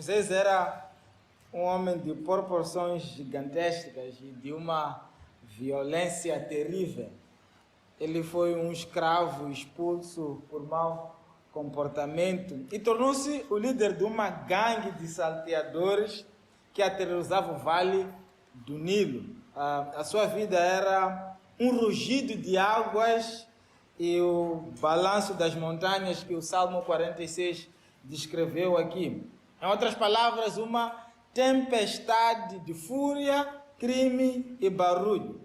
Moisés era um homem de proporções gigantescas e de uma violência terrível. Ele foi um escravo expulso por mau comportamento e tornou-se o líder de uma gangue de salteadores que aterrorizava o vale do Nilo. A sua vida era um rugido de águas e o balanço das montanhas que o Salmo 46 descreveu aqui. Em outras palavras, uma tempestade de fúria, crime e barulho.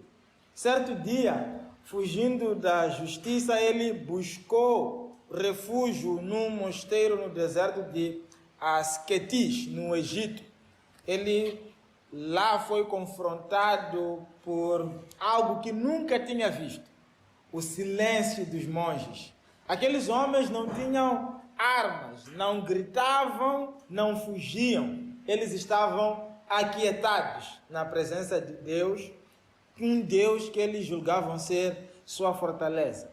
Certo dia, fugindo da justiça, ele buscou refúgio num mosteiro no deserto de Asquetis, no Egito. Ele lá foi confrontado por algo que nunca tinha visto: o silêncio dos monges. Aqueles homens não tinham armas, não gritavam, não fugiam. Eles estavam aquietados na presença de Deus, um Deus que eles julgavam ser sua fortaleza.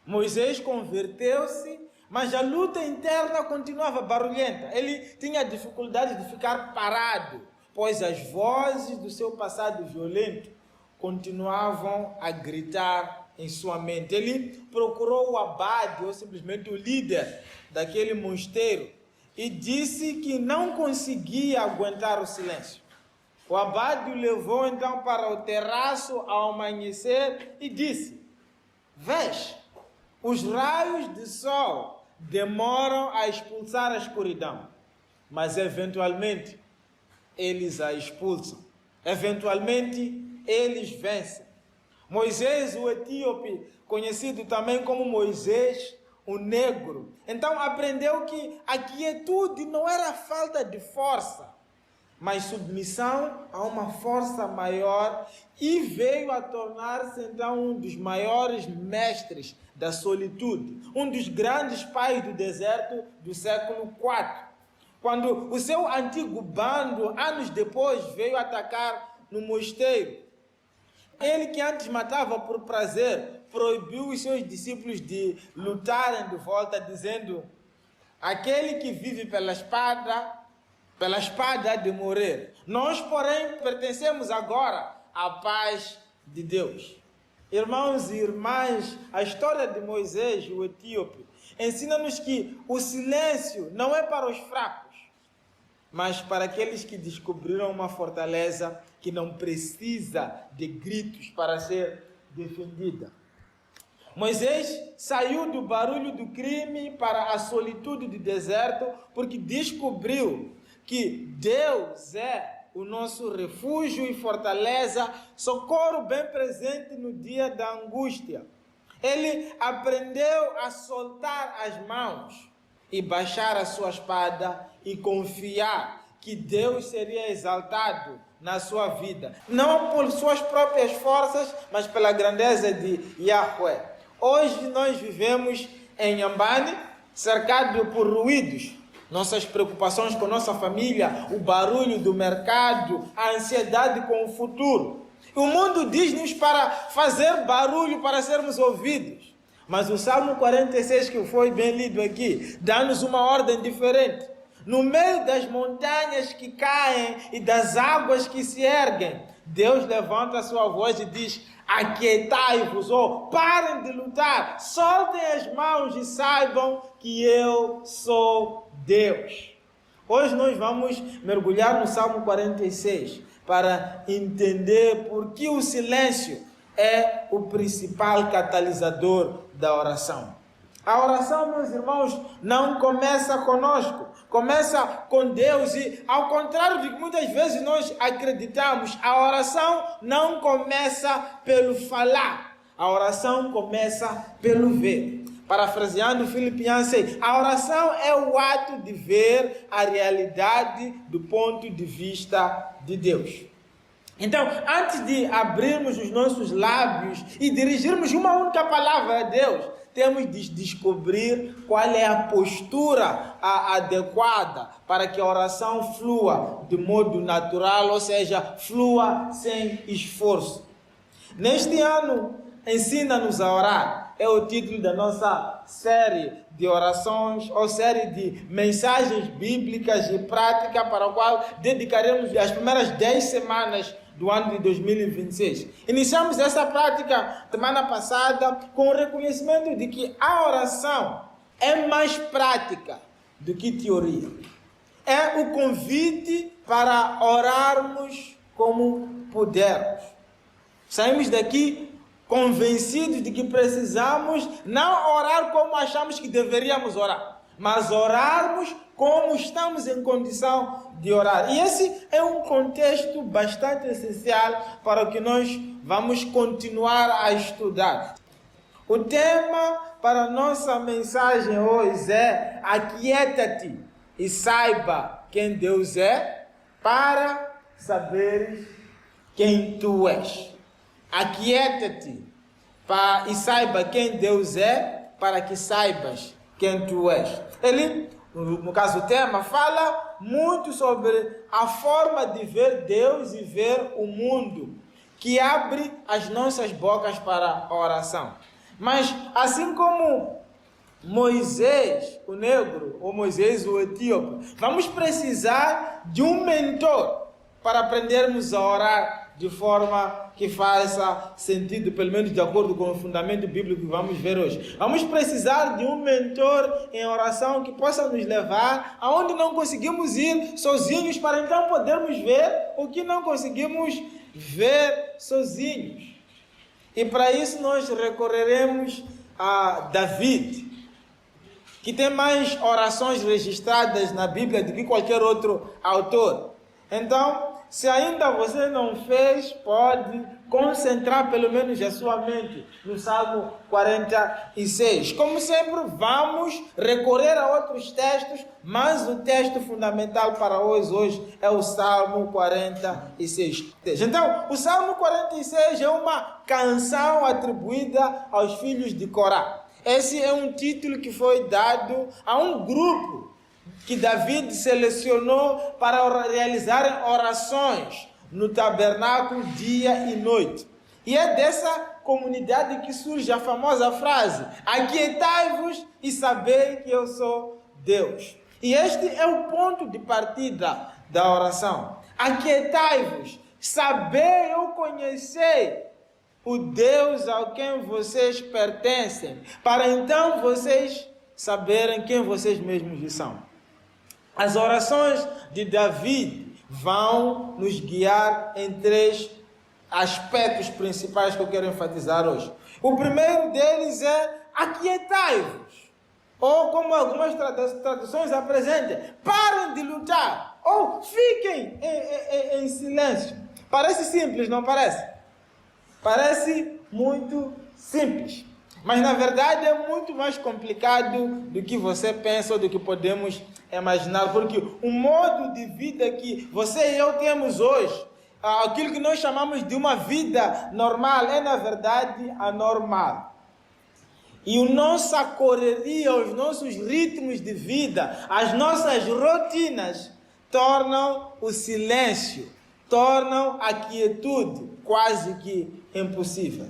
Moisés converteu-se, mas a luta interna continuava barulhenta. Ele tinha dificuldade de ficar parado, pois as vozes do seu passado violento continuavam a gritar em sua mente. Ele procurou o abade, ou simplesmente o líder daquele mosteiro, e disse que não conseguia aguentar o silêncio. O abade o levou então para o terraço ao amanhecer e disse: "Vês, os raios de sol demoram a expulsar a escuridão, mas eventualmente eles a expulsam. Eventualmente eles vencem." Moisés, o etíope, conhecido também como Moisés, o negro, então aprendeu que a quietude não era falta de força, mas submissão a uma força maior, e veio a tornar-se então um dos maiores mestres da solitude, um dos grandes pais do deserto do século IV. Quando o seu antigo bando, anos depois, veio atacar no mosteiro, ele que antes matava por prazer, proibiu os seus discípulos de lutarem de volta, dizendo: "Aquele que vive pela espada há de morrer. Nós, porém, pertencemos agora à paz de Deus." Irmãos e irmãs, a história de Moisés, o etíope, ensina-nos que o silêncio não é para os fracos, mas para aqueles que descobriram uma fortaleza que não precisa de gritos para ser defendida. Moisés saiu do barulho do crime para a solitude do deserto porque descobriu que Deus é o nosso refúgio e fortaleza, socorro bem presente no dia da angústia. Ele aprendeu a soltar as mãos e baixar a sua espada e confiar que Deus seria exaltado na sua vida, não por suas próprias forças, mas pela grandeza de Yahweh. Hoje nós vivemos em Ambani, cercado por ruídos. Nossas preocupações com nossa família, o barulho do mercado, a ansiedade com o futuro. O mundo diz-nos para fazer barulho para sermos ouvidos. Mas o Salmo 46, que foi bem lido aqui, dá-nos uma ordem diferente. No meio das montanhas que caem e das águas que se erguem, Deus levanta a sua voz e diz: "Aquietai-vos", ou parem de lutar, soltem as mãos e saibam que eu sou Deus. Hoje nós vamos mergulhar no Salmo 46 para entender por que o silêncio é o principal catalisador da oração. A oração, meus irmãos, não começa conosco, começa com Deus, e ao contrário de que muitas vezes nós acreditamos, a oração não começa pelo falar, a oração começa pelo ver. Parafraseando Philip Yancey, a oração é o ato de ver a realidade do ponto de vista de Deus. Então, antes de abrirmos os nossos lábios e dirigirmos uma única palavra a Deus, temos de descobrir qual é a postura adequada para que a oração flua de modo natural, ou seja, flua sem esforço. Neste ano ensina-nos a orar. É o título da nossa série de orações ou série de mensagens bíblicas e práticas para a qual dedicaremos as primeiras 10 semanas do ano de 2026. Iniciamos essa prática semana passada com o reconhecimento de que a oração é mais prática do que teoria. É o convite para orarmos como pudermos. Saímos daqui convencidos de que precisamos não orar como achamos que deveríamos orar, mas orarmos como estamos em condição de orar. E esse é um contexto bastante essencial para o que nós vamos continuar a estudar. O tema para a nossa mensagem hoje é: aquieta-te e saiba quem Deus é, para saberes quem tu és. Aquieta-te e saiba quem Deus é, para que saibas quem tu és. Ele, no caso o tema, fala muito sobre a forma de ver Deus e ver o mundo, que abre as nossas bocas para a oração. Mas assim como Moisés, o negro, ou Moisés, o etíope, vamos precisar de um mentor para aprendermos a orar de forma que faça sentido, pelo menos de acordo com o fundamento bíblico que vamos ver hoje. Vamos precisar de um mentor em oração que possa nos levar aonde não conseguimos ir sozinhos, para então podermos ver o que não conseguimos ver sozinhos. E para isso nós recorreremos a David, que tem mais orações registradas na Bíblia do que qualquer outro autor. Então, se ainda você não fez, pode concentrar pelo menos a sua mente no Salmo 46. Como sempre, vamos recorrer a outros textos, mas o texto fundamental para hoje é o Salmo 46. Então, o Salmo 46 é uma canção atribuída aos filhos de Corá. Esse é um título que foi dado a um grupo que David selecionou para realizar orações no tabernáculo dia e noite. E é dessa comunidade que surge a famosa frase: aquietai-vos e sabei que eu sou Deus. E este é o ponto de partida da oração. Aquietai-vos, sabei ou conhecei o Deus ao quem vocês pertencem, para então vocês saberem quem vocês mesmos são. As orações de David vão nos guiar em 3 aspectos principais que eu quero enfatizar hoje. O primeiro deles é aquietai-vos, ou como algumas traduções apresentam, parem de lutar, ou fiquem em silêncio. Parece simples, não parece? Parece muito simples. Mas na verdade é muito mais complicado do que você pensa ou do que podemos imaginar, porque o modo de vida que você e eu temos hoje, aquilo que nós chamamos de uma vida normal, é na verdade anormal. E a nossa correria, os nossos ritmos de vida, as nossas rotinas tornam o silêncio, tornam a quietude quase que impossível.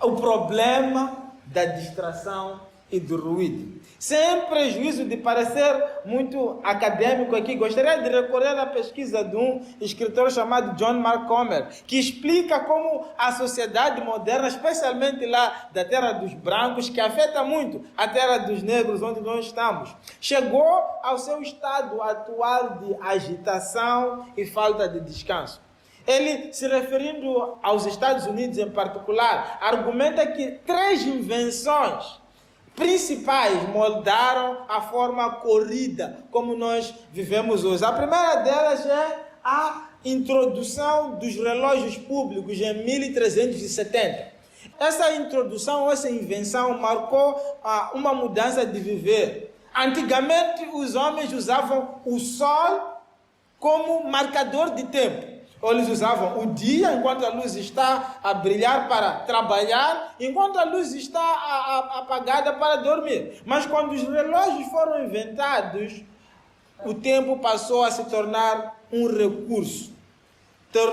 O problema da distração e do ruído. Sem prejuízo de parecer muito acadêmico aqui, gostaria de recorrer à pesquisa de um escritor chamado John Mark Comer, que explica como a sociedade moderna, especialmente lá da terra dos brancos, que afeta muito a terra dos negros, onde nós estamos, chegou ao seu estado atual de agitação e falta de descanso. Ele, se referindo aos Estados Unidos em particular, argumenta que 3 invenções principais moldaram a forma corrida como nós vivemos hoje. A primeira delas é a introdução dos relógios públicos em 1370. Essa introdução, essa invenção marcou uma mudança de viver. Antigamente, os homens usavam o sol como marcador de tempo. Ou eles usavam o dia enquanto a luz está a brilhar para trabalhar, enquanto a luz está apagada para dormir. Mas quando os relógios foram inventados, o tempo passou a se tornar um recurso.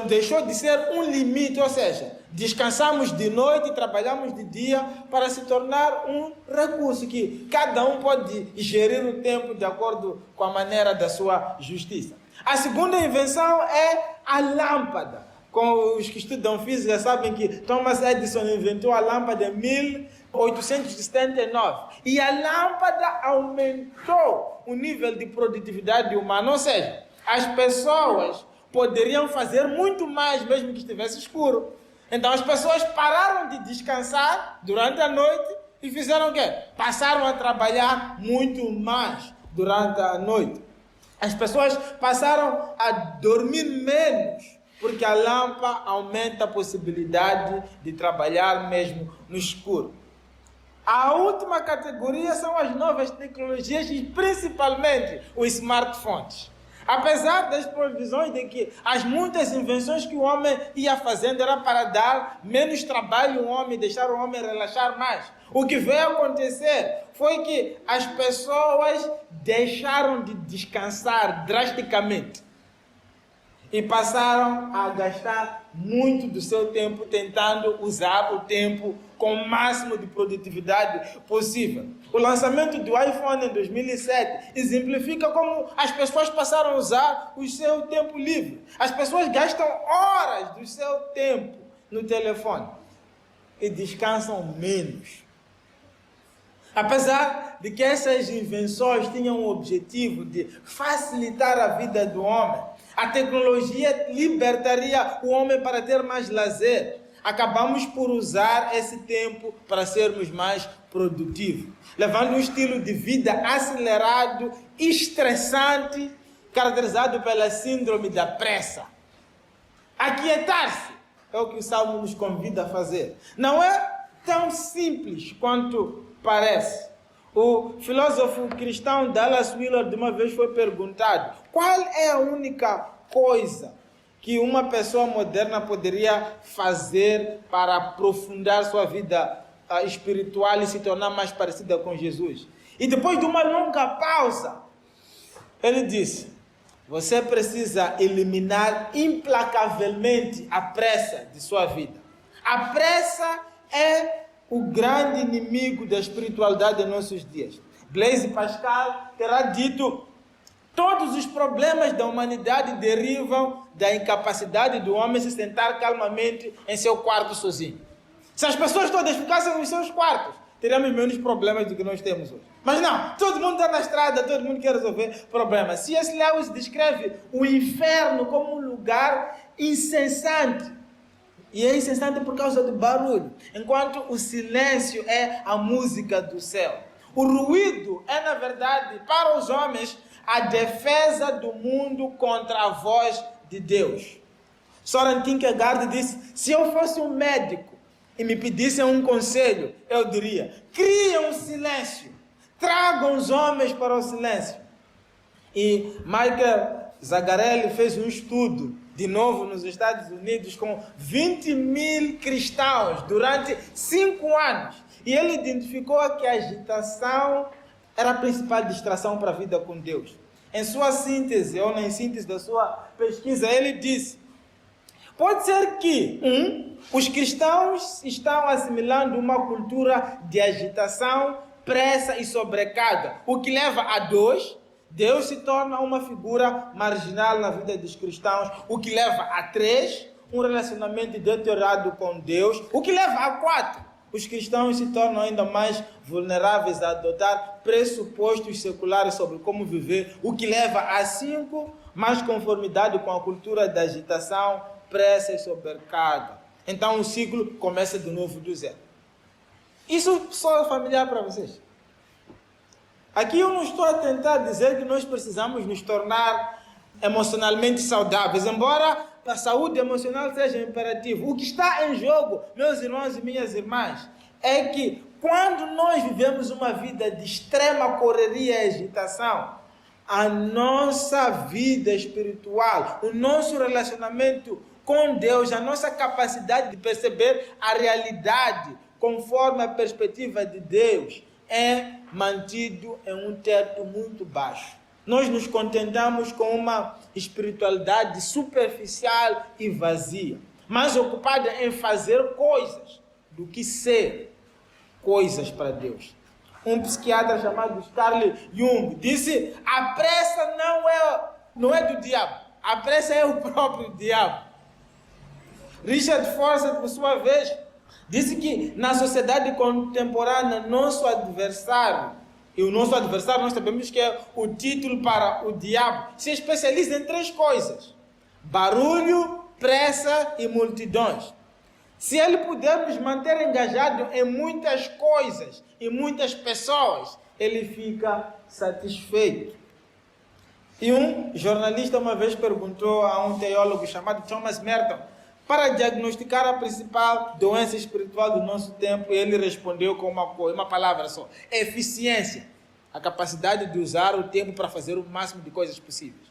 deixou de ser um limite, ou seja, descansamos de noite e trabalhamos de dia para se tornar um recurso que cada um pode gerir o tempo de acordo com a maneira da sua justiça. A segunda invenção é a lâmpada. Com os que estudam física sabem que Thomas Edison inventou a lâmpada em 1879 e a lâmpada aumentou o nível de produtividade humana, ou seja, as pessoas poderiam fazer muito mais mesmo que estivesse escuro. Então as pessoas pararam de descansar durante a noite e fizeram o quê? Passaram a trabalhar muito mais durante a noite. As pessoas passaram a dormir menos, porque a lâmpada aumenta a possibilidade de trabalhar mesmo no escuro. A última categoria são as novas tecnologias e principalmente os smartphones. Apesar das provisões de que as muitas invenções que o homem ia fazendo era para dar menos trabalho ao homem, deixar o homem relaxar mais. O que veio acontecer foi que as pessoas deixaram de descansar drasticamente e passaram a gastar muito do seu tempo tentando usar o tempo com o máximo de produtividade possível. O lançamento do iPhone em 2007 exemplifica como as pessoas passaram a usar o seu tempo livre. As pessoas gastam horas do seu tempo no telefone e descansam menos. Apesar de que essas invenções tinham o objetivo de facilitar a vida do homem, a tecnologia libertaria o homem para ter mais lazer. Acabamos por usar esse tempo para sermos mais produtivos, levando um estilo de vida acelerado, estressante, caracterizado pela síndrome da pressa. Aquietar-se é o que o Salmo nos convida a fazer. Não é tão simples quanto parece. O filósofo cristão Dallas Willard uma vez foi perguntado: qual é a única coisa que uma pessoa moderna poderia fazer para aprofundar sua vida espiritual e se tornar mais parecida com Jesus? E depois de uma longa pausa, ele disse: você precisa eliminar implacavelmente a pressa de sua vida. A pressa é o grande inimigo da espiritualidade em nossos dias. Blaise Pascal terá dito: todos os problemas da humanidade derivam da incapacidade do homem se sentar calmamente em seu quarto sozinho. Se as pessoas todas ficassem nos seus quartos, teríamos menos problemas do que nós temos hoje. Mas não, todo mundo está na estrada, todo mundo quer resolver problemas. C.S. Lewis descreve o inferno como um lugar incessante. E é incessante por causa do barulho, enquanto o silêncio é a música do céu. O ruído é, na verdade, para os homens, a defesa do mundo contra a voz de Deus. Soren Kierkegaard disse: se eu fosse um médico e me pedissem um conselho, eu diria: criem um silêncio, tragam os homens para o silêncio. E Michael Zagarelli fez um estudo, de novo nos Estados Unidos, com 20 mil cristãos durante 5 anos. E ele identificou que a agitação era a principal distração para a vida com Deus. Em sua síntese, ou na síntese da sua pesquisa, ele disse: pode ser que os cristãos estão assimilando uma cultura de agitação, pressa e sobrecarga, o que leva a 2, Deus se torna uma figura marginal na vida dos cristãos, o que leva a 3, um relacionamento deteriorado com Deus, o que leva a 4, os cristãos se tornam ainda mais vulneráveis a adotar pressupostos seculares sobre como viver, o que leva a 5, mais conformidade com a cultura da agitação, pressa e sobrecarga. Então o ciclo começa de novo do zero. Isso só é familiar para vocês? Aqui eu não estou a tentar dizer que nós precisamos nos tornar emocionalmente saudáveis, embora a saúde emocional seja imperativo. O que está em jogo, meus irmãos e minhas irmãs, é que quando nós vivemos uma vida de extrema correria e agitação, a nossa vida espiritual, o nosso relacionamento com Deus, a nossa capacidade de perceber a realidade conforme a perspectiva de Deus, é mantido em um teto muito baixo. nós nos contentamos com uma espiritualidade superficial e vazia, mais ocupada em fazer coisas do que ser coisas para Deus. Um psiquiatra chamado Carl Jung disse: a pressa não é do diabo, a pressa é o próprio diabo. Richard Forster, por sua vez, disse que na sociedade contemporânea, nosso adversário, e o nosso adversário nós sabemos que é o título para o diabo, se especializa em 3 coisas: barulho, pressa e multidões. Se ele puder nos manter engajados em muitas coisas e muitas pessoas, ele fica satisfeito. E um jornalista uma vez perguntou a um teólogo chamado Thomas Merton para diagnosticar a principal doença espiritual do nosso tempo, e ele respondeu com uma palavra só: eficiência. A capacidade de usar o tempo para fazer o máximo de coisas possíveis.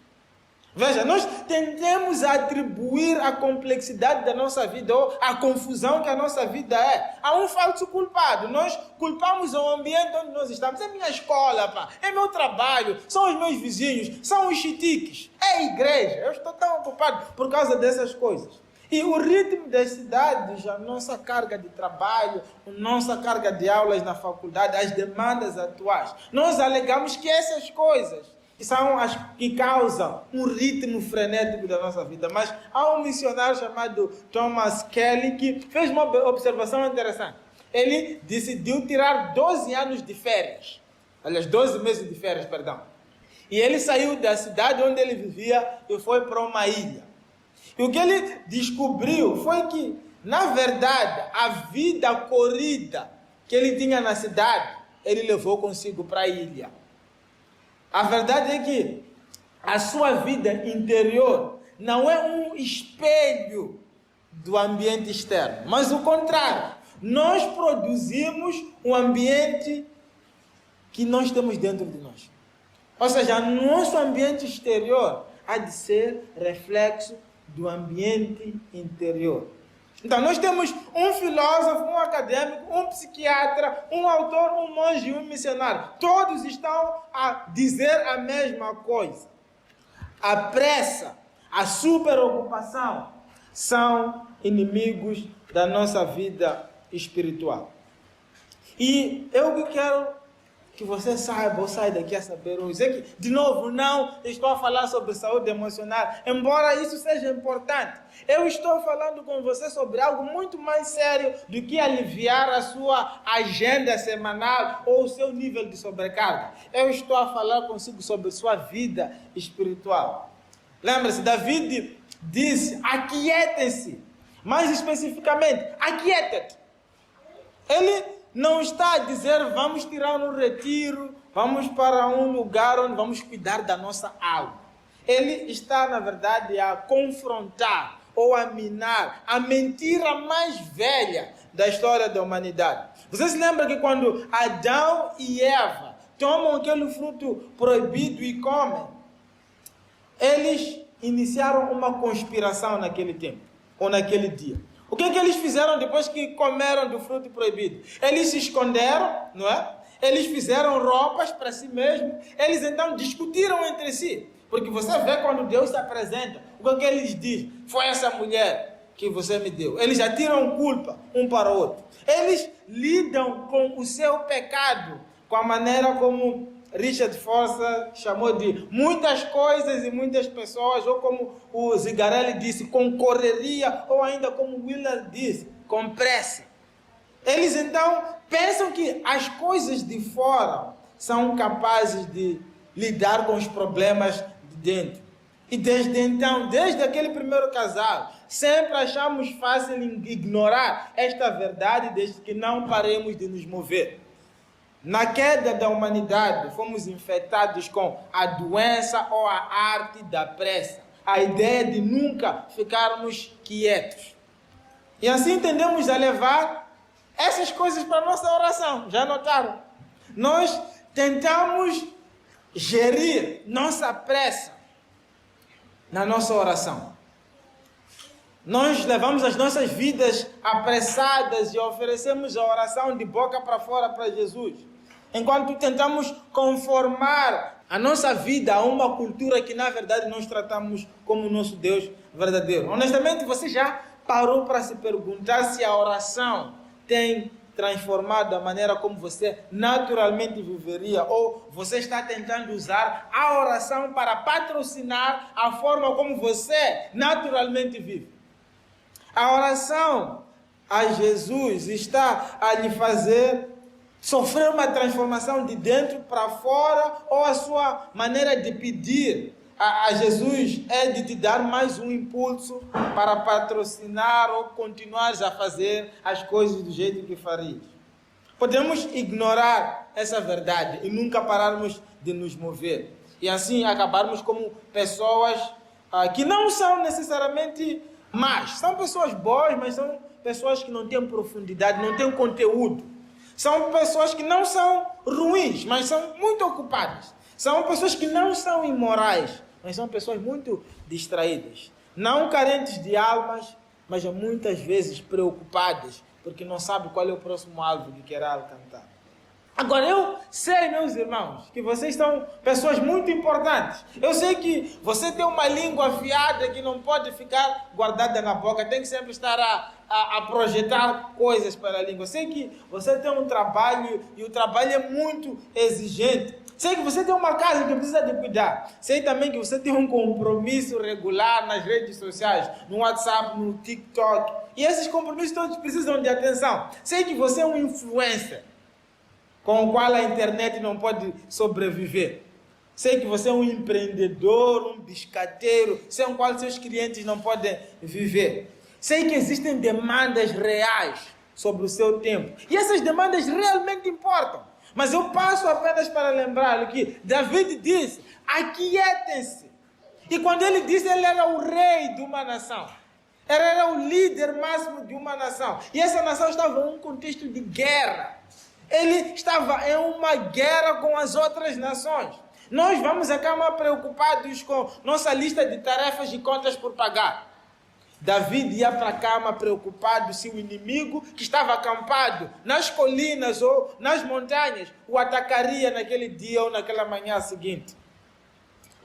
Veja, nós tendemos a atribuir a complexidade da nossa vida ou a confusão que a nossa vida é a um falso culpado. Nós culpamos o ambiente onde nós estamos. É minha escola, é meu trabalho, são os meus vizinhos, são os chitiques, é a igreja. Eu estou tão ocupado por causa dessas coisas. E o ritmo das cidades, a nossa carga de trabalho, a nossa carga de aulas na faculdade, as demandas atuais, nós alegamos que essas coisas são as que causam um ritmo frenético da nossa vida. Mas há um missionário chamado Thomas Kelly que fez uma observação interessante. Ele decidiu tirar 12 anos de férias. Aliás, 12 meses de férias, perdão. E ele saiu da cidade onde ele vivia e foi para uma ilha. E o que ele descobriu foi que, na verdade, a vida corrida que ele tinha na cidade, ele levou consigo para a ilha. A verdade é que a sua vida interior não é um espelho do ambiente externo, mas o contrário. Nós produzimos um ambiente que nós temos dentro de nós. Ou seja, nosso ambiente exterior há de ser reflexo do ambiente interior. Então, nós temos um filósofo, um acadêmico, um psiquiatra, um autor, um monge e um missionário. Todos estão a dizer a mesma coisa. A pressa, a superocupação são inimigos da nossa vida espiritual. E eu quero que você saiba, ou saia daqui a saber hoje, é que, de novo, não estou a falar sobre saúde emocional, embora isso seja importante. Eu estou falando com você sobre algo muito mais sério do que aliviar a sua agenda semanal ou o seu nível de sobrecarga. Eu estou a falar consigo sobre sua vida espiritual. Lembre-se, David disse: aquietem-se. Mais especificamente, aquieta-te. Ele não está a dizer vamos tirar um retiro, vamos para um lugar onde vamos cuidar da nossa alma. Ele está, na verdade, a confrontar ou a minar a mentira mais velha da história da humanidade. Você se lembra que quando Adão e Eva tomam aquele fruto proibido e comem, eles iniciaram uma conspiração naquele tempo, ou naquele dia. O que eles fizeram depois que comeram do fruto proibido? Eles se esconderam, não é? Eles fizeram roupas para si mesmos. Eles então discutiram entre si. Porque você vê quando Deus se apresenta, o que eles dizem? Foi essa mulher que você me deu. Eles já tiram culpa um para o outro. Eles lidam com o seu pecado, com a maneira como Richard Forster chamou de muitas coisas e muitas pessoas, ou como o Zigarelli disse, com correria, ou ainda como Willard disse, com pressa. Eles então pensam que as coisas de fora são capazes de lidar com os problemas de dentro. E desde então, desde aquele primeiro casal, sempre achamos fácil ignorar esta verdade desde que não paremos de nos mover. Na queda da humanidade, fomos infectados com a doença ou a arte da pressa. A ideia de nunca ficarmos quietos. E assim tendemos a levar essas coisas para a nossa oração. Já notaram? Nós tentamos gerir nossa pressa na nossa oração. Nós levamos as nossas vidas apressadas e oferecemos a oração de boca para fora para Jesus, enquanto tentamos conformar a nossa vida a uma cultura que na verdade nós tratamos como o nosso Deus verdadeiro. Honestamente, você já parou para se perguntar se a oração tem transformado a maneira como você naturalmente viveria, ou você está tentando usar a oração para patrocinar a forma como você naturalmente vive? A oração a Jesus está a lhe fazer sofrer uma transformação de dentro para fora, ou a sua maneira de pedir a Jesus é de te dar mais um impulso para patrocinar ou continuares a fazer as coisas do jeito que farias? Podemos ignorar essa verdade e nunca pararmos de nos mover. E assim acabarmos como pessoas que não são necessariamente más. São pessoas boas, mas são pessoas que não têm profundidade, não têm conteúdo. São pessoas que não são ruins, mas são muito ocupadas. São pessoas que não são imorais, mas são pessoas muito distraídas. Não carentes de almas, mas muitas vezes preocupadas, porque não sabem qual é o próximo alvo que quer alcançar. Agora, eu sei, meus irmãos, que vocês são pessoas muito importantes. Eu sei que você tem uma língua afiada que não pode ficar guardada na boca, tem que sempre estar a projetar coisas para a língua. Eu sei que você tem um trabalho e o trabalho é muito exigente. Sei que você tem uma casa que precisa de cuidar. Sei também que você tem um compromisso regular nas redes sociais, no WhatsApp, no TikTok. E esses compromissos todos precisam de atenção. Sei que você é um influencer com o qual a internet não pode sobreviver. Sei que você é um empreendedor, um biscateiro, sem o qual seus clientes não podem viver. Sei que existem demandas reais sobre o seu tempo. E essas demandas realmente importam. Mas eu passo apenas para lembrá-lo que David disse: aquietem-se. E quando ele disse, ele era o rei de uma nação. Ele era o líder máximo de uma nação. E essa nação estava em um contexto de guerra. Ele estava em uma guerra com as outras nações. Nós vamos à cama preocupados com nossa lista de tarefas e contas por pagar. David ia para a cama preocupado se o inimigo que estava acampado nas colinas ou nas montanhas o atacaria naquele dia ou naquela manhã seguinte.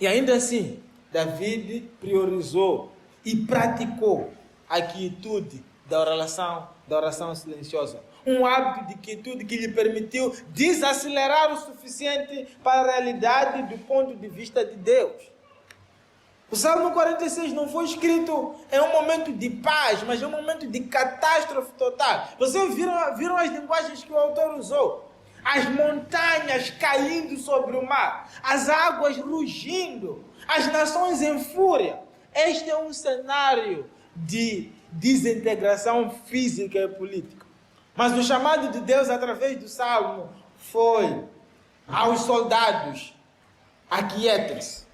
E ainda assim, David priorizou e praticou a quietude da oração silenciosa. Um hábito de quietude que lhe permitiu desacelerar o suficiente para a realidade do ponto de vista de Deus. O Salmo 46 não foi escrito em um momento de paz, mas em um momento de catástrofe total. Vocês viram as linguagens que o autor usou? As montanhas caindo sobre o mar, as águas rugindo, as nações em fúria. Este é um cenário de desintegração física e política. Mas o chamado de Deus através do Salmo foi aos soldados: aquietem-se.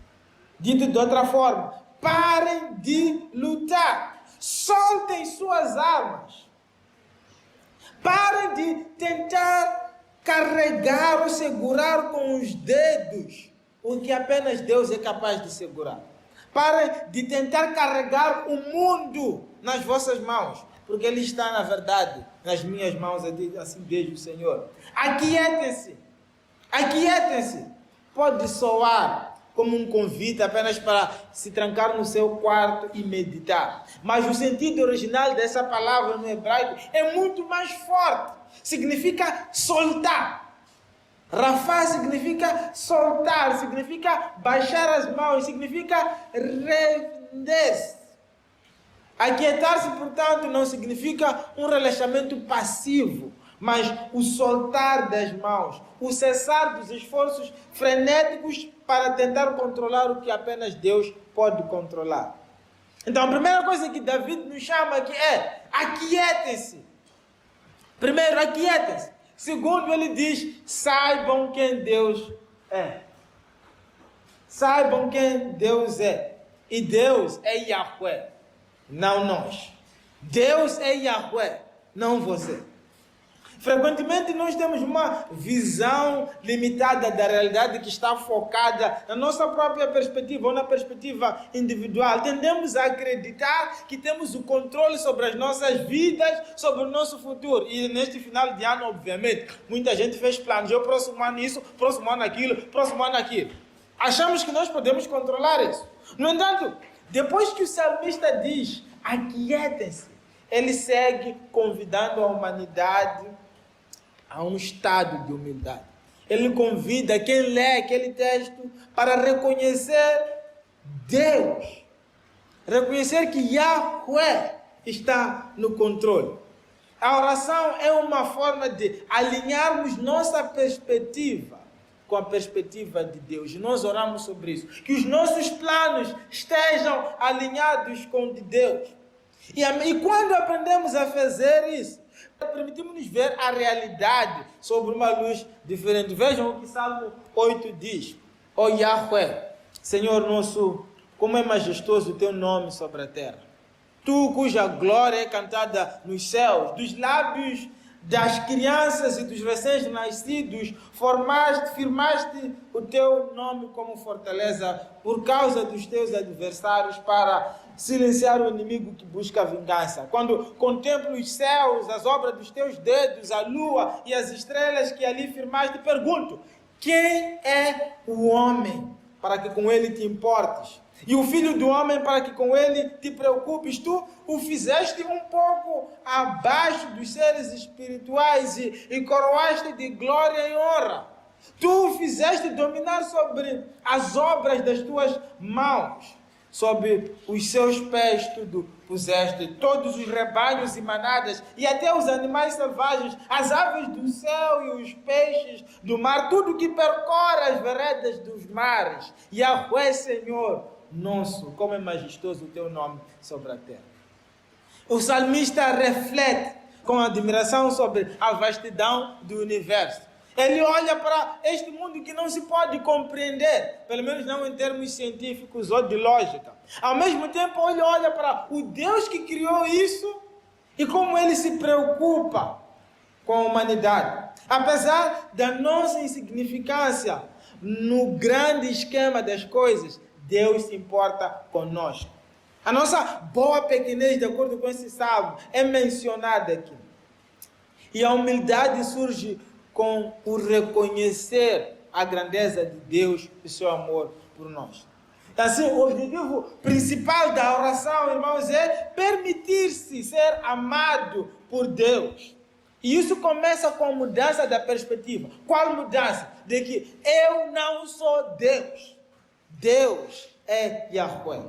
Dito de outra forma, parem de lutar. Soltem suas armas. Parem de tentar carregar ou segurar com os dedos o que apenas Deus é capaz de segurar. Parem de tentar carregar o mundo nas vossas mãos, porque Ele está, na verdade, nas minhas mãos, assim diz o Senhor. Aquietem-se. Aquietem-se. Pode soar como um convite apenas para se trancar no seu quarto e meditar. Mas o sentido original dessa palavra no hebraico é muito mais forte. Significa soltar. Rafá significa soltar, significa baixar as mãos, significa render-se. Aquietar-se, portanto, não significa um relaxamento passivo, mas o soltar das mãos, o cessar dos esforços frenéticos para tentar controlar o que apenas Deus pode controlar. Então, a primeira coisa que David nos chama aqui é: aquietem-se. Primeiro, aquietem-se. Segundo, ele diz: saibam quem Deus é. Saibam quem Deus é. E Deus é Yahweh, não nós. Deus é Yahweh, não você. Frequentemente nós temos uma visão limitada da realidade que está focada na nossa própria perspectiva ou na perspectiva individual. Tendemos a acreditar que temos o controle sobre as nossas vidas, sobre o nosso futuro. E neste final de ano, obviamente, muita gente fez planos. Eu próximo ano isso, próximo ano aquilo, próximo ano aquilo. Achamos que nós podemos controlar isso. No entanto, depois que o salmista diz, aquietem-se, ele segue convidando a humanidade a um estado de humildade. Ele convida quem lê aquele texto para reconhecer Deus. Reconhecer que Yahweh está no controle. A oração é uma forma de alinharmos nossa perspectiva com a perspectiva de Deus. E nós oramos sobre isso. Que os nossos planos estejam alinhados com o de Deus. E quando aprendemos a fazer isso, permitimos-nos ver a realidade sobre uma luz diferente. Vejam o que Salmo 8 diz. Ó Yahweh, Senhor nosso, como é majestoso o teu nome sobre a terra. Tu, cuja glória é cantada nos céus, dos lábios das crianças e dos recém-nascidos, firmaste o teu nome como fortaleza por causa dos teus adversários, para silenciar o inimigo que busca vingança. Quando contemplo os céus, as obras dos teus dedos, a lua e as estrelas que ali firmaste, pergunto, quem é o homem para que com ele te importes? E o filho do homem para que com ele te preocupes? Tu o fizeste um pouco abaixo dos seres espirituais e coroaste de glória e honra. Tu o fizeste dominar sobre as obras das tuas mãos. Sob os seus pés tudo puseste, todos os rebanhos e manadas, e até os animais selvagens, as aves do céu e os peixes do mar, tudo que percorre as veredas dos mares. Yahweh, Senhor nosso, como é majestoso o teu nome sobre a terra. O salmista reflete com admiração sobre a vastidão do universo. Ele olha para este mundo que não se pode compreender, pelo menos não em termos científicos ou de lógica. Ao mesmo tempo, ele olha para o Deus que criou isso e como ele se preocupa com a humanidade. Apesar da nossa insignificância no grande esquema das coisas, Deus se importa conosco. A nossa boa pequenez, de acordo com esse salmo, é mencionada aqui. E a humildade surge com o reconhecer a grandeza de Deus e seu amor por nós. Assim, o objetivo principal da oração, irmãos, é permitir-se ser amado por Deus. E isso começa com a mudança da perspectiva. Qual mudança? De que eu não sou Deus. Deus é Yahweh.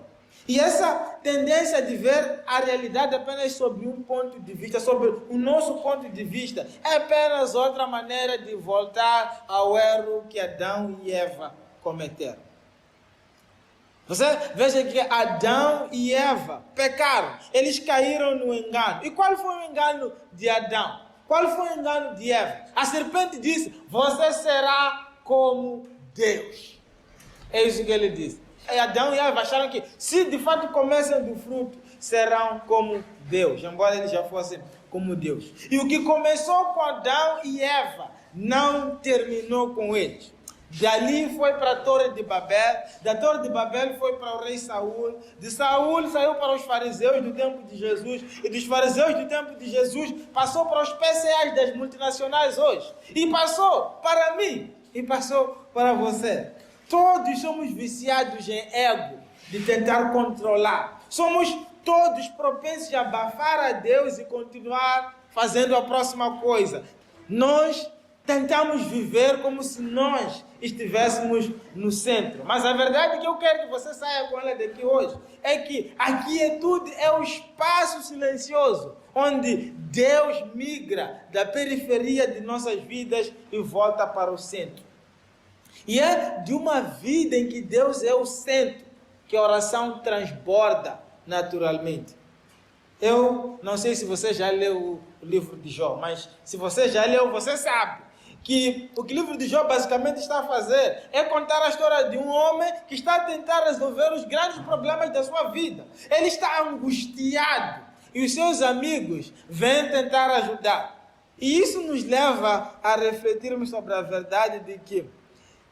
E essa tendência de ver a realidade apenas sob um ponto de vista, sobre o nosso ponto de vista, é apenas outra maneira de voltar ao erro que Adão e Eva cometeram. Você veja que Adão e Eva pecaram, eles caíram no engano. E qual foi o engano de Adão? Qual foi o engano de Eva? A serpente disse, você será como Deus. É isso que ele disse. E Adão e Eva acharam que, se de fato comessem do fruto, serão como Deus, embora eles já fossem como Deus. E o que começou com Adão e Eva, não terminou com eles. Dali foi para a Torre de Babel, da Torre de Babel foi para o rei Saul, de Saul saiu para os fariseus do tempo de Jesus, e dos fariseus do tempo de Jesus passou para os PCAs das multinacionais hoje, e passou para mim, e passou para você. Todos somos viciados em ego, de tentar controlar. Somos todos propensos a abafar a Deus e continuar fazendo a próxima coisa. Nós tentamos viver como se nós estivéssemos no centro. Mas a verdade que eu quero que você saia com ela daqui hoje é que a quietude é o espaço silencioso onde Deus migra da periferia de nossas vidas e volta para o centro. E é de uma vida em que Deus é o centro que a oração transborda naturalmente. Eu não sei se você já leu o livro de Jó, mas se você já leu, você sabe que o que o livro de Jó basicamente está a fazer é contar a história de um homem que está a tentar resolver os grandes problemas da sua vida. Ele está angustiado e os seus amigos vêm tentar ajudar. E isso nos leva a refletirmos sobre a verdade de que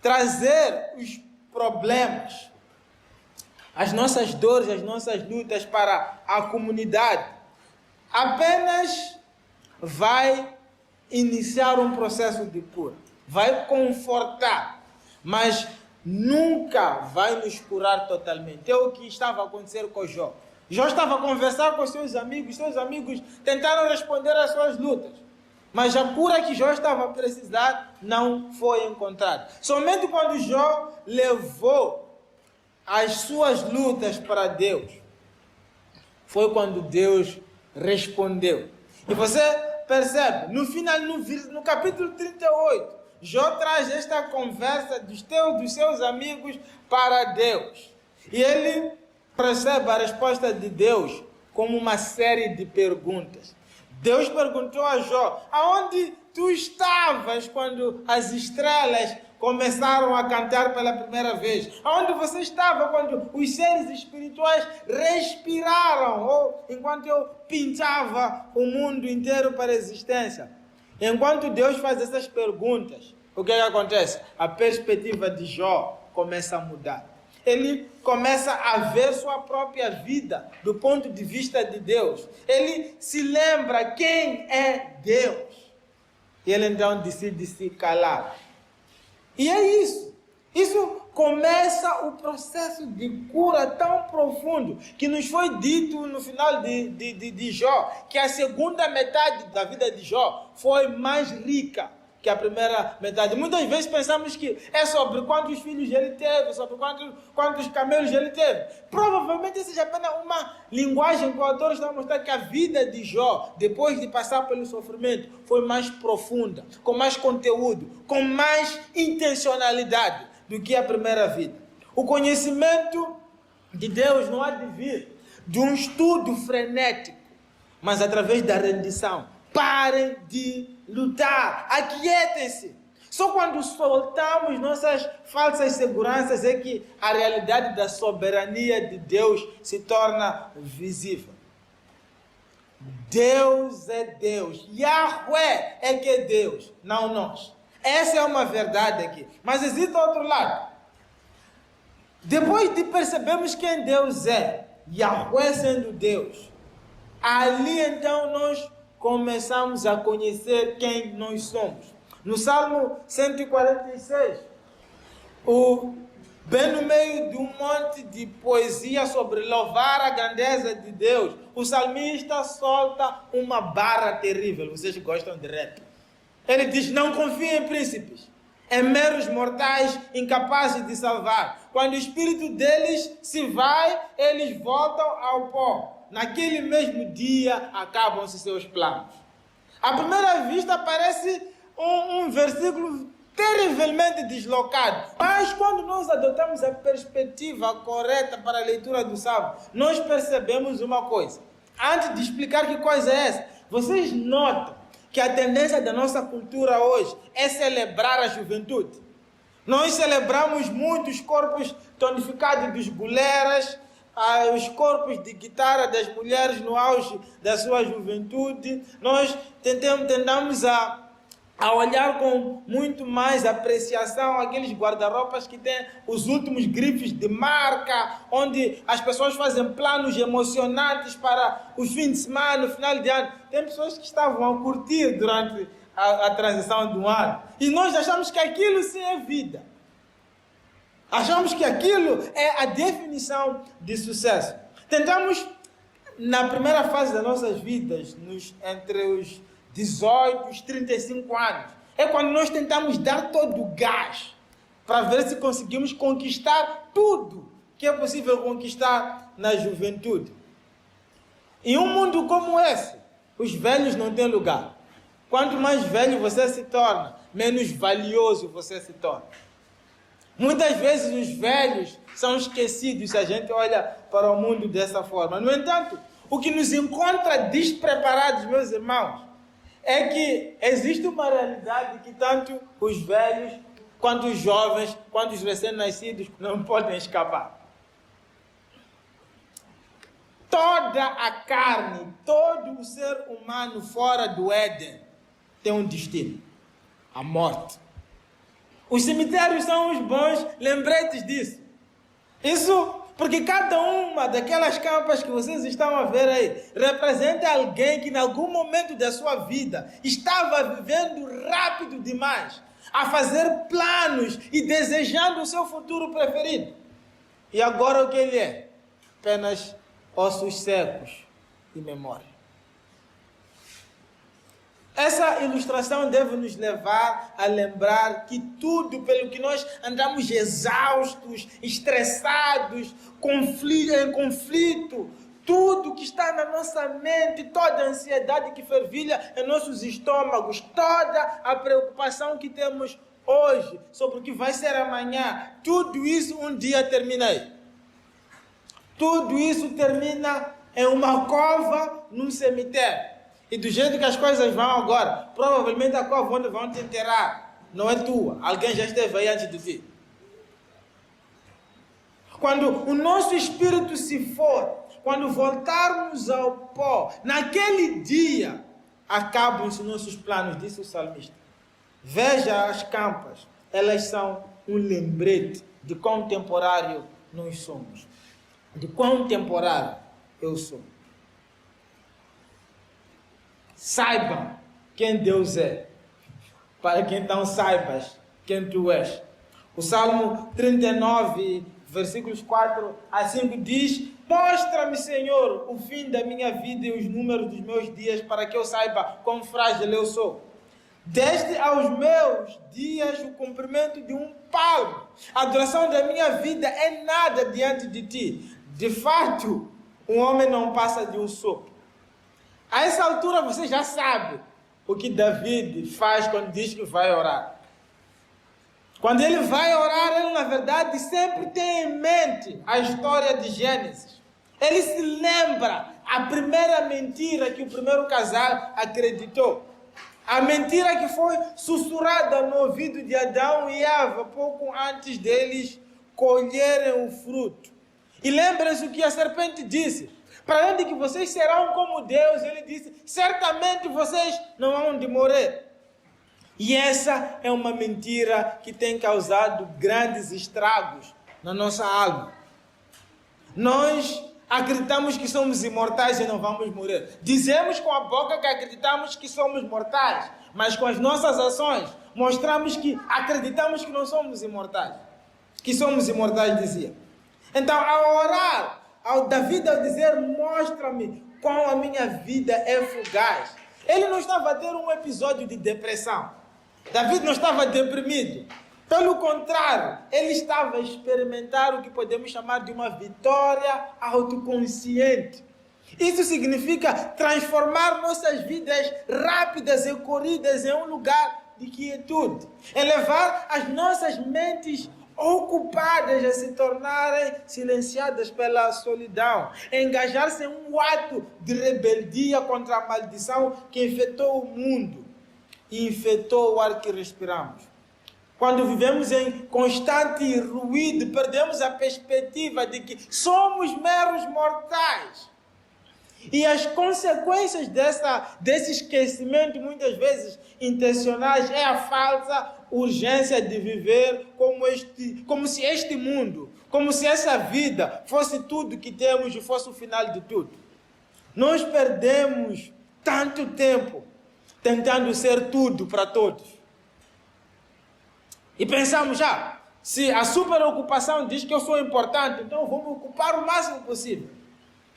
trazer os problemas, as nossas dores, as nossas lutas para a comunidade apenas vai iniciar um processo de cura, vai confortar, mas nunca vai nos curar totalmente. É o que estava a acontecer com Jó. Jó estava a conversar com seus amigos tentaram responder às suas lutas. Mas a cura que Jó estava a precisar não foi encontrada. Somente quando Jó levou as suas lutas para Deus, foi quando Deus respondeu. E você percebe, no final, no capítulo 38, Jó traz esta conversa dos seus amigos para Deus. E ele percebe a resposta de Deus como uma série de perguntas. Deus perguntou a Jó: aonde tu estavas quando as estrelas começaram a cantar pela primeira vez? Aonde você estava quando os seres espirituais respiraram? Ou enquanto eu pintava o mundo inteiro para a existência? Enquanto Deus faz essas perguntas, o que acontece? A perspectiva de Jó começa a mudar. Ele começa a ver sua própria vida do ponto de vista de Deus. Ele se lembra quem é Deus. E ele então decide se calar. E é isso. Isso começa o processo de cura tão profundo que nos foi dito no final de Jó, que a segunda metade da vida de Jó foi mais rica que a primeira metade. Muitas vezes pensamos que é sobre quantos filhos ele teve, sobre quantos camelos ele teve. Provavelmente seja apenas uma linguagem que o autor está a mostrar que a vida de Jó, depois de passar pelo sofrimento, foi mais profunda, com mais conteúdo, com mais intencionalidade do que a primeira vida. O conhecimento de Deus não há de vir de um estudo frenético, mas através da rendição. Parem de lutar, aquietem-se. Só quando soltamos nossas falsas seguranças é que a realidade da soberania de Deus se torna visível. Deus é Deus, Yahweh é que é Deus, não nós. Essa é uma verdade aqui. Mas existe outro lado. Depois de percebermos quem Deus é, Yahweh sendo Deus, ali então nós começamos a conhecer quem nós somos. No Salmo 146, bem no meio de um monte de poesia sobre louvar a grandeza de Deus, o salmista solta uma barra terrível. Vocês gostam de rap? Ele diz: não confiem em príncipes, em meros mortais incapazes de salvar. Quando o espírito deles se vai, eles voltam ao pó. Naquele mesmo dia acabam-se seus planos. À primeira vista parece um versículo terrivelmente deslocado. Mas quando nós adotamos a perspectiva correta para a leitura do Salmo, nós percebemos uma coisa. Antes de explicar que coisa é essa, vocês notam que a tendência da nossa cultura hoje é celebrar a juventude. Nós celebramos muito os corpos tonificados dos goleras, os corpos de guitarra das mulheres no auge da sua juventude. Nós tentamos a olhar com muito mais apreciação aqueles guarda-roupas que têm os últimos grifes de marca, onde as pessoas fazem planos emocionantes para o fim de semana, no final de ano. Tem pessoas que estavam a curtir durante a transição do ano. E nós achamos que aquilo sim é vida. Achamos que aquilo é a definição de sucesso. Tentamos, na primeira fase das nossas vidas, entre os 18 e os 35 anos, é quando nós tentamos dar todo o gás para ver se conseguimos conquistar tudo que é possível conquistar na juventude. Em um mundo como esse, os velhos não têm lugar. Quanto mais velho você se torna, menos valioso você se torna. Muitas vezes os velhos são esquecidos se a gente olha para o mundo dessa forma. No entanto, o que nos encontra despreparados, meus irmãos, é que existe uma realidade que tanto os velhos, quanto os jovens, quanto os recém-nascidos não podem escapar. Toda a carne, todo o ser humano fora do Éden tem um destino: a morte. Os cemitérios são os bons lembretes disso. Isso porque cada uma daquelas campas que vocês estão a ver aí representa alguém que em algum momento da sua vida estava vivendo rápido demais, a fazer planos e desejando o seu futuro preferido. E agora o que ele é? Apenas ossos secos e memória. Essa ilustração deve nos levar a lembrar que tudo pelo que nós andamos exaustos, estressados, em conflito, tudo que está na nossa mente, toda a ansiedade que fervilha em nossos estômagos, toda a preocupação que temos hoje sobre o que vai ser amanhã, tudo isso um dia termina aí. Tudo isso termina em uma cova, num cemitério. E do jeito que as coisas vão agora, provavelmente a cova onde vão te enterrar não é tua. Alguém já esteve aí antes de ti. Quando o nosso espírito se for, quando voltarmos ao pó, naquele dia, acabam-se nossos planos, disse o salmista. Veja as campas, elas são um lembrete de quão temporário nós somos. De quão temporário eu sou. Saibam quem Deus é, para que então saibas quem tu és. O Salmo 39, versículos 4 a 5 diz: mostra-me, Senhor, o fim da minha vida e os números dos meus dias, para que eu saiba quão frágil eu sou. Desde aos meus dias o comprimento de um palmo. A duração da minha vida é nada diante de ti. De fato, um homem não passa de um sopro. A essa altura você já sabe o que David faz quando diz que vai orar. Quando ele vai orar, ele na verdade sempre tem em mente a história de Gênesis. Ele se lembra a primeira mentira que o primeiro casal acreditou. A mentira que foi sussurrada no ouvido de Adão e Eva pouco antes deles colherem o fruto. E lembrem-se o que a serpente disse. Para além de que vocês serão como Deus, ele disse, certamente vocês não hão de morrer. E essa é uma mentira que tem causado grandes estragos na nossa alma. Nós acreditamos que somos imortais e não vamos morrer. Dizemos com a boca que acreditamos que somos mortais, mas com as nossas ações mostramos que acreditamos que não somos imortais. Que somos imortais, dizia. Então, ao orar, David ao dizer, mostra-me qual a minha vida é fugaz. Ele não estava a ter um episódio de depressão. David não estava deprimido. Pelo contrário, ele estava a experimentar o que podemos chamar de uma vitória autoconsciente. Isso significa transformar nossas vidas rápidas e corridas em um lugar de quietude. Elevar as nossas mentes ocupadas a se tornarem silenciadas pela solidão, engajar-se em um ato de rebeldia contra a maldição que infectou o mundo e infectou o ar que respiramos. Quando vivemos em constante ruído, perdemos a perspectiva de que somos meros mortais. E as consequências desse esquecimento, muitas vezes intencionais, é a falsa urgência de viver como se este mundo, como se essa vida fosse tudo que temos e fosse o final de tudo. Nós perdemos tanto tempo tentando ser tudo para todos. E pensamos, se a superocupação diz que eu sou importante, então eu vou me ocupar o máximo possível.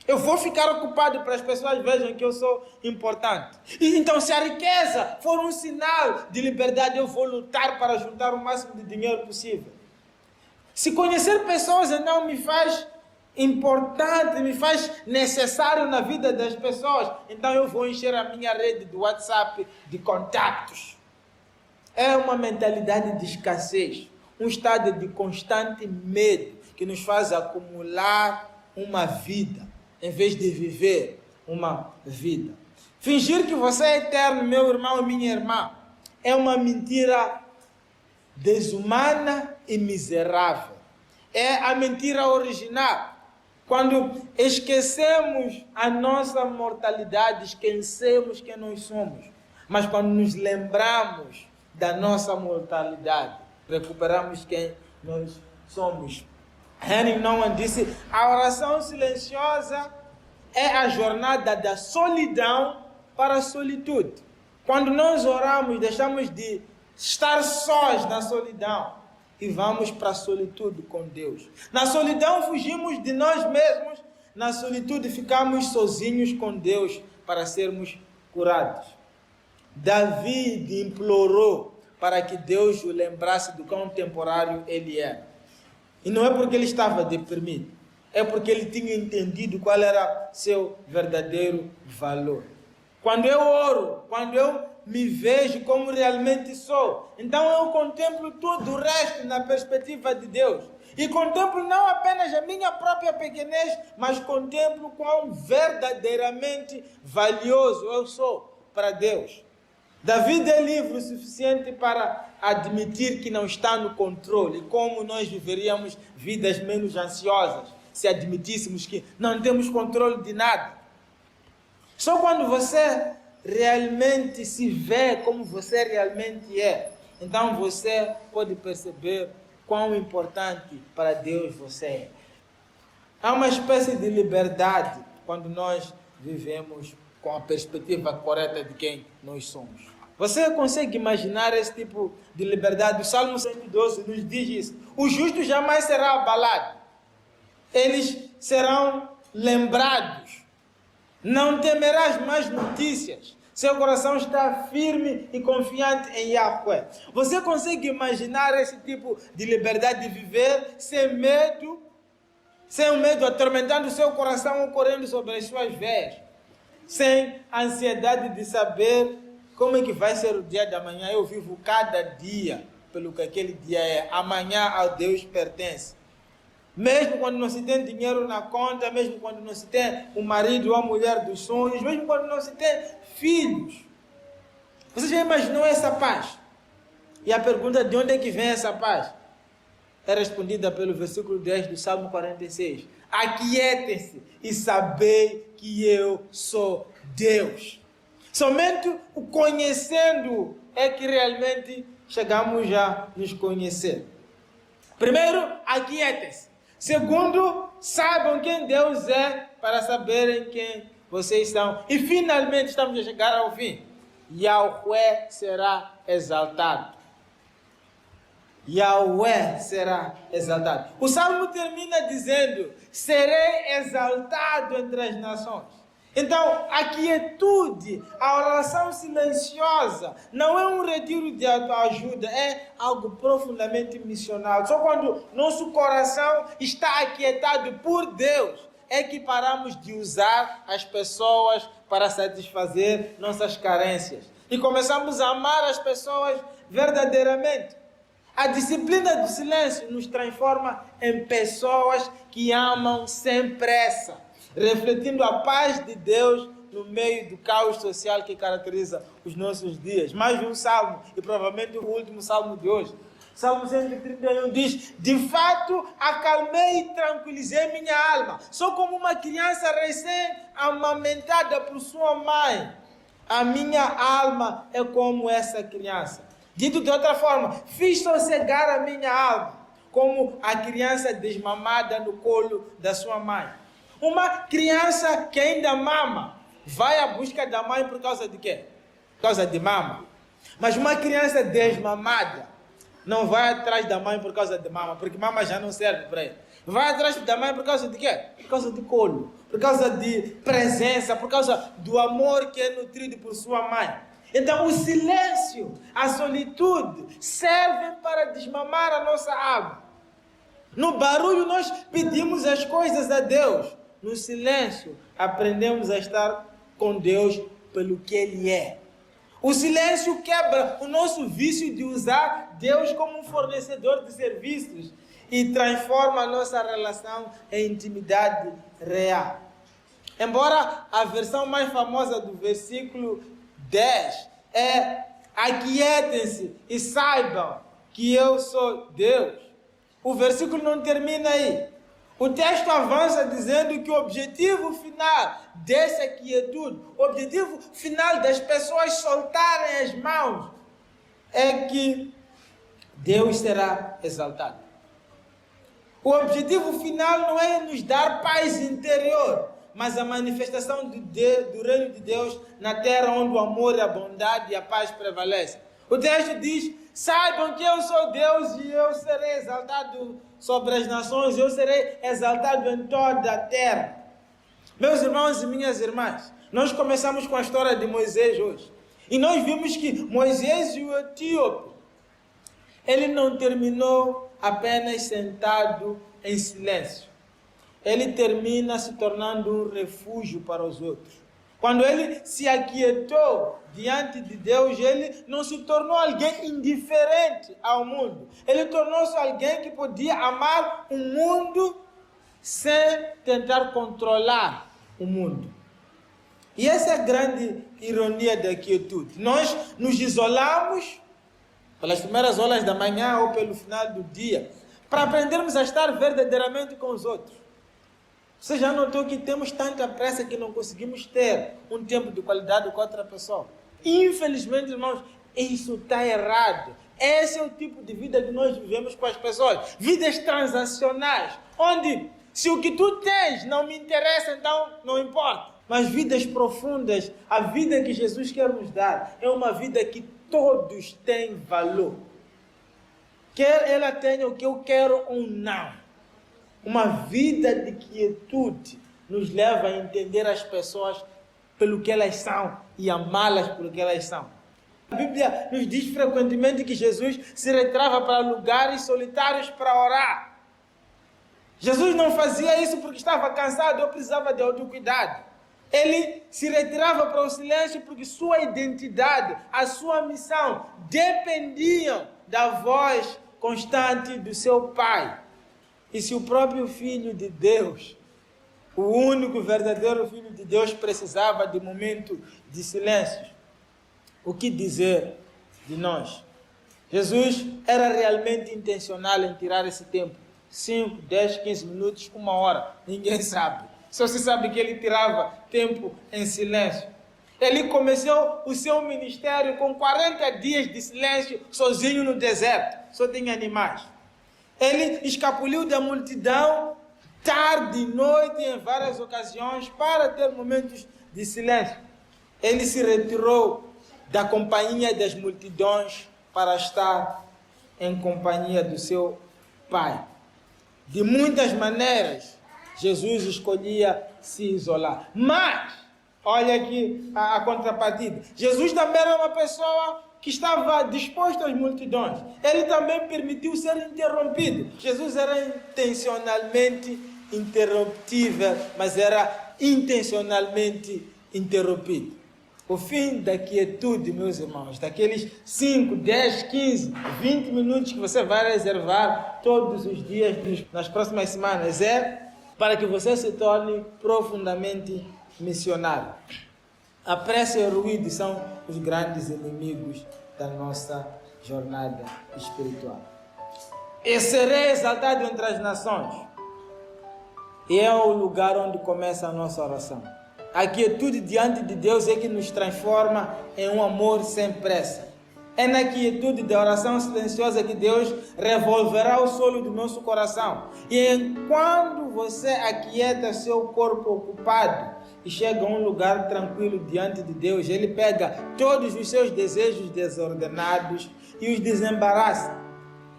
Eu vou ficar ocupado para as pessoas vejam que eu sou importante. E então, se a riqueza for um sinal de liberdade, eu vou lutar para juntar o máximo de dinheiro possível. Se conhecer pessoas não me faz importante, me faz necessário na vida das pessoas, então eu vou encher a minha rede do WhatsApp de contatos. É uma mentalidade de escassez, um estado de constante medo que nos faz acumular uma vida, em vez de viver uma vida. Fingir que você é eterno, meu irmão e minha irmã, é uma mentira desumana e miserável. É a mentira original. Quando esquecemos a nossa mortalidade, esquecemos quem nós somos. Mas quando nos lembramos da nossa mortalidade, recuperamos quem nós somos. Henry Nouwen disse, a oração silenciosa é a jornada da solidão para a solitude. Quando nós oramos, deixamos de estar sós na solidão e vamos para a solitude com Deus. Na solidão fugimos de nós mesmos, na solitude ficamos sozinhos com Deus para sermos curados. Davi implorou para que Deus o lembrasse do quão temporário ele era. E não é porque ele estava deprimido, é porque ele tinha entendido qual era seu verdadeiro valor. Quando eu oro, quando eu me vejo como realmente sou, então eu contemplo todo o resto na perspectiva de Deus. E contemplo não apenas a minha própria pequenez, mas contemplo quão verdadeiramente valioso eu sou para Deus. Davi é livre o suficiente para admitir que não está no controle. Como nós viveríamos vidas menos ansiosas se admitíssemos que não temos controle de nada. Só quando você realmente se vê como você realmente é, então você pode perceber quão importante para Deus você é. Há uma espécie de liberdade quando nós vivemos com a perspectiva correta de quem nós somos. Você consegue imaginar esse tipo de liberdade? O Salmo 112 nos diz isso. O justo jamais será abalado. Eles serão lembrados. Não temerás mais notícias. Seu coração está firme e confiante em Yahweh. Você consegue imaginar esse tipo de liberdade de viver sem medo? Sem o medo atormentando o seu coração ou correndo sobre as suas veias? Sem ansiedade de saber como é que vai ser o dia da manhã. Eu vivo cada dia pelo que aquele dia é. Amanhã a Deus pertence. Mesmo quando não se tem dinheiro na conta, mesmo quando não se tem o marido ou a mulher dos sonhos, mesmo quando não se tem filhos. Você já imaginou essa paz? E a pergunta de onde é que vem essa paz? É respondida pelo versículo 10 do Salmo 46. Aquietem-se e sabei que eu sou Deus. Somente o conhecendo é que realmente chegamos a nos conhecer. Primeiro, aquietem-se. Segundo, saibam quem Deus é para saberem quem vocês são. E finalmente estamos a chegar ao fim. Yahweh será exaltado. Yahweh será exaltado. O Salmo termina dizendo: serei exaltado entre as nações. Então, a quietude, a oração silenciosa, não é um retiro de autoajuda, é algo profundamente missional. Só quando nosso coração está aquietado por Deus, é que paramos de usar as pessoas para satisfazer nossas carências. E começamos a amar as pessoas verdadeiramente. A disciplina do silêncio nos transforma em pessoas que amam sem pressa, refletindo a paz de Deus no meio do caos social que caracteriza os nossos dias. Mais um salmo, e provavelmente o último salmo de hoje. Salmo 131 diz: de fato, acalmei e tranquilizei minha alma. Sou como uma criança recém-amamentada por sua mãe. A minha alma é como essa criança. Dito de outra forma, fiz sossegar a minha alma, como a criança desmamada no colo da sua mãe. Uma criança que ainda mama, vai à busca da mãe por causa de quê? Por causa de mama. Mas uma criança desmamada não vai atrás da mãe por causa de mama, porque mama já não serve para ele. Vai atrás da mãe por causa de quê? Por causa de colo, por causa de presença, por causa do amor que é nutrido por sua mãe. Então o silêncio, a solitude servem para desmamar a nossa alma. No barulho nós pedimos as coisas a Deus. No silêncio aprendemos a estar com Deus pelo que Ele é. O silêncio quebra o nosso vício de usar Deus como um fornecedor de serviços e transforma a nossa relação em intimidade real. Embora a versão mais famosa do versículo 10 é: aquietem-se e saibam que eu sou Deus. O versículo não termina aí. O texto avança dizendo que o objetivo final dessa quietude, o objetivo final das pessoas soltarem as mãos, é que Deus será exaltado. O objetivo final não é nos dar paz interior, mas a manifestação do reino de Deus na terra onde o amor, a bondade e a paz prevalecem. O texto diz: saibam que eu sou Deus e eu serei exaltado sobre as nações, eu serei exaltado em toda a terra. Meus irmãos e minhas irmãs, nós começamos com a história de Moisés hoje. E nós vimos que Moisés e o etíope, ele não terminou apenas sentado em silêncio. Ele termina se tornando um refúgio para os outros. Quando ele se aquietou diante de Deus, ele não se tornou alguém indiferente ao mundo. Ele tornou-se alguém que podia amar o mundo sem tentar controlar o mundo. E essa é a grande ironia da quietude. Nós nos isolamos pelas primeiras horas da manhã ou pelo final do dia, para aprendermos a estar verdadeiramente com os outros. Você já notou que temos tanta pressa que não conseguimos ter um tempo de qualidade com outra pessoa? Infelizmente, irmãos, isso está errado. Esse é o tipo de vida que nós vivemos com as pessoas. Vidas transacionais, onde se o que tu tens não me interessa, então não importa. Mas vidas profundas, a vida que Jesus quer nos dar, é uma vida que todos têm valor. Quer ela tenha o que eu quero ou não. Uma vida de quietude nos leva a entender as pessoas pelo que elas são e amá-las pelo que elas são. A Bíblia nos diz frequentemente que Jesus se retirava para lugares solitários para orar. Jesus não fazia isso porque estava cansado ou precisava de autocuidado. Ele se retirava para o silêncio porque sua identidade, a sua missão dependiam da voz constante do seu Pai. E se o próprio Filho de Deus, o único verdadeiro Filho de Deus, precisava de momento de silêncio, o que dizer de nós? Jesus era realmente intencional em tirar esse tempo. 5, 10, 15 minutos, 1 hora. Ninguém sabe. Só se sabe que ele tirava tempo em silêncio. Ele começou o seu ministério com 40 dias de silêncio, sozinho no deserto. Só tinha animais. Ele escapuliu da multidão, tarde e noite, em várias ocasiões, para ter momentos de silêncio. Ele se retirou da companhia das multidões para estar em companhia do seu Pai. De muitas maneiras, Jesus escolhia se isolar. Mas, olha aqui a contrapartida. Jesus também era uma pessoa que estava disposto às multidões. Ele também permitiu ser interrompido. Jesus era intencionalmente interruptível, mas era intencionalmente interrompido. O fim da quietude, meus irmãos, daqueles 5, 10, 15, 20 minutos que você vai reservar todos os dias nas próximas semanas, é para que você se torne profundamente missionário. A pressa e o ruído são os grandes inimigos da nossa jornada espiritual. E serei exaltado entre as nações. E é o lugar onde começa a nossa oração. A quietude diante de Deus é que nos transforma em um amor sem pressa. É na quietude da oração silenciosa que Deus revolverá o solo do nosso coração. E quando você aquieta seu corpo ocupado e chega a um lugar tranquilo diante de Deus, Ele pega todos os seus desejos desordenados e os desembaraça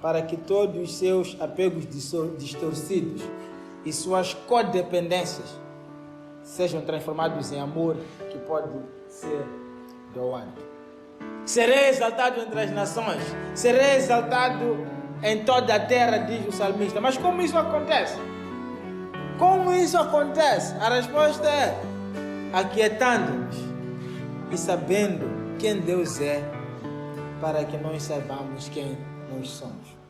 para que todos os seus apegos distorcidos e suas codependências sejam transformados em amor que pode ser doado. Serei exaltado entre as nações, serei exaltado em toda a terra, diz o salmista. Mas como isso acontece? Como isso acontece? A resposta é aquietando-nos e sabendo quem Deus é, para que nós saibamos quem nós somos.